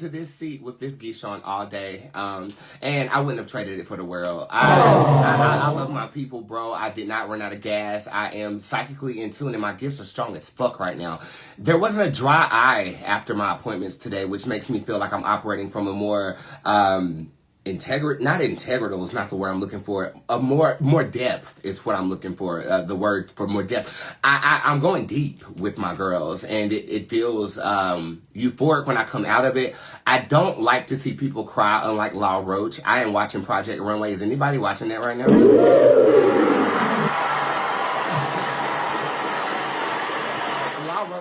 to this seat with this geisha on all day, and I wouldn't have traded it for the world. I love my people, bro. I did not run out of gas. I am psychically in tune, and my gifts are strong as fuck right now. There wasn't a dry eye after my appointments today, which makes me feel like I'm operating from a more not integral is not the word I'm looking for. More depth is what I'm looking for. The word for more depth. I'm going deep with my girls, and it feels euphoric when I come out of it. I don't like to see people cry, unlike Law Roach. I am watching Project Runway. Is anybody watching that right now?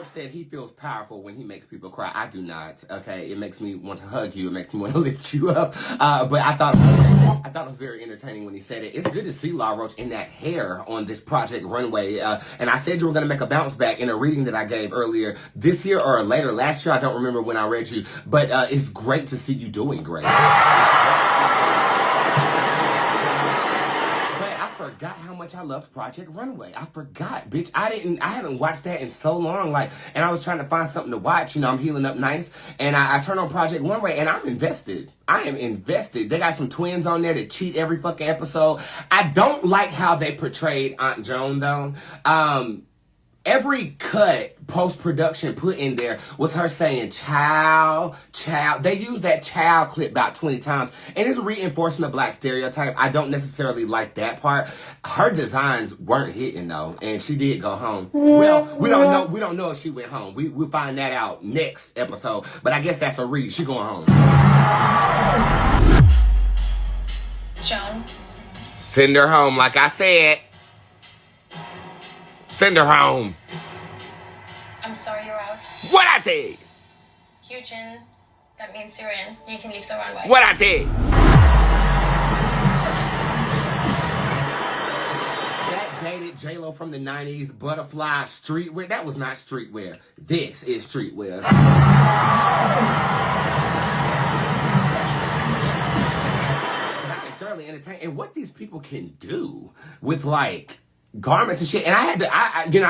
Said he feels powerful when he makes people cry. I do not. Okay, it makes me want to hug you. It makes me want to lift you up. But I thought it was very entertaining when he said it. It's good to see Law Roach in that hair on this Project Runway. And I said you were going to make a bounce back in a reading that I gave earlier this year or later last year. I don't remember when I read you, but it's great to see you doing great. I forgot how much I loved Project Runway. I forgot, bitch. I haven't watched that in so long. And I was trying to find something to watch. You know, I'm healing up nice. And I turned on Project Runway and I'm invested. I am invested. They got some twins on there that cheat every fucking episode. I don't like how they portrayed Aunt Joan though. Every cut post-production put in there was her saying child. They used that child clip about 20 times, and it's reinforcing the black stereotype. I don't necessarily like that part. Her designs weren't hitting though, and she did go home. Well, we don't know if she went home. We'll find that out next episode, but I guess that's a read. She going home. Joan? Send her home, like I said. Send her home. I'm sorry you're out. What I tell you? Hyujin, that means you're in. You can leave the runway. What I tell you? That dated J-Lo from the 90s, butterfly streetwear. That was not streetwear. This is streetwear. I am thoroughly entertained. And what these people can do with garments and shit, and I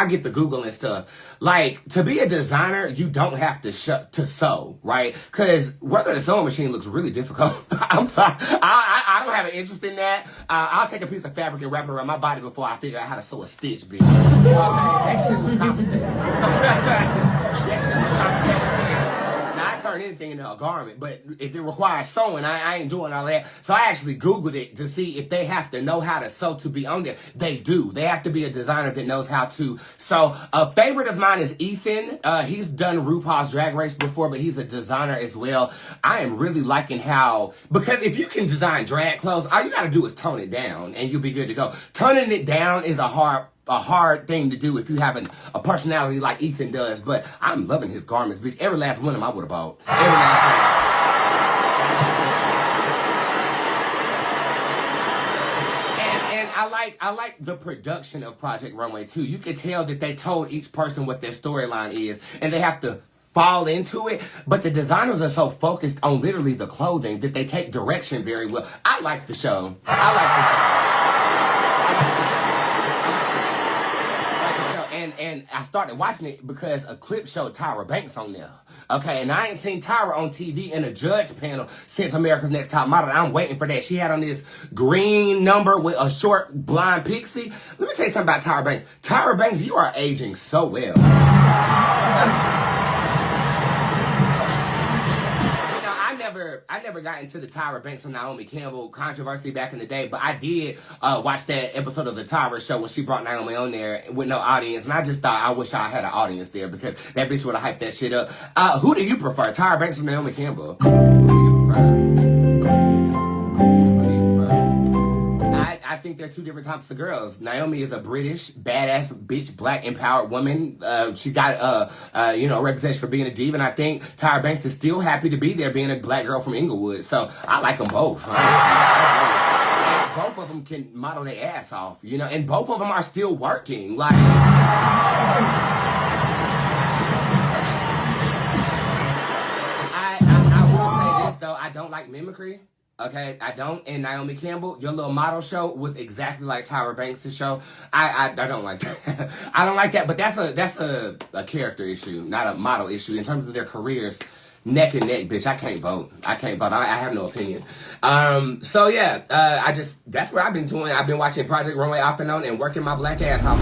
get the Google and stuff. To be a designer, you don't have to sew, right? Because working a sewing machine looks really difficult. I'm sorry, I don't have an interest in that. I'll take a piece of fabric and wrap it around my body before I figure out how to sew a stitch, bitch. Okay, that shit was complicated. That shit was complicated. Now, I turn anything into a garment, but if it requires sewing, I ain't doing all that. So I actually Googled it to see if they have to know how to sew to be on there. They do. They have to be a designer that knows how to sew. A favorite of mine is Ethan. He's done RuPaul's Drag Race before, but he's a designer as well. I am really liking because if you can design drag clothes, all you gotta do is tone it down and you'll be good to go. Toning it down is a hard thing to do if you have a personality like Ethan does, but I'm loving his garments, bitch. Every last one of them I would have bought. Every last one. And I like the production of Project Runway too. You can tell that they told each person what their storyline is, and they have to fall into it, but the designers are so focused on literally the clothing that they take direction very well. I like the show. And I started watching it because a clip showed Tyra Banks on there. Okay, and I ain't seen Tyra on TV in a judge panel since America's Next Top Model. I'm waiting for that. She had on this green number with a short blonde pixie. Let me tell you something about Tyra Banks. Tyra Banks, you are aging so well. I never got into the Tyra Banks and Naomi Campbell controversy back in the day, but I did watch that episode of the Tyra show when she brought Naomi on there with no audience, and I just thought I wish I had an audience there because that bitch would have hyped that shit up. Who do you prefer, Tyra Banks or Naomi Campbell? Who do you prefer? I think they're two different types of girls. Naomi is a British, badass, bitch, black, empowered woman. She got a reputation for being a diva, and I think Tyra Banks is still happy to be there being a black girl from Inglewood. So I like them both. And both of them can model their ass off, and both of them are still working. I will say this though, I don't like mimicry. Okay, I don't. And Naomi Campbell, your little model show was exactly like Tyra Banks' show. I don't like that. I don't like that, but that's a character issue, not a model issue. In terms of their careers, neck and neck, bitch. I can't vote. I can't vote. I have no opinion. So yeah, that's what I've been doing. I've been watching Project Runway off and on and working my black ass off.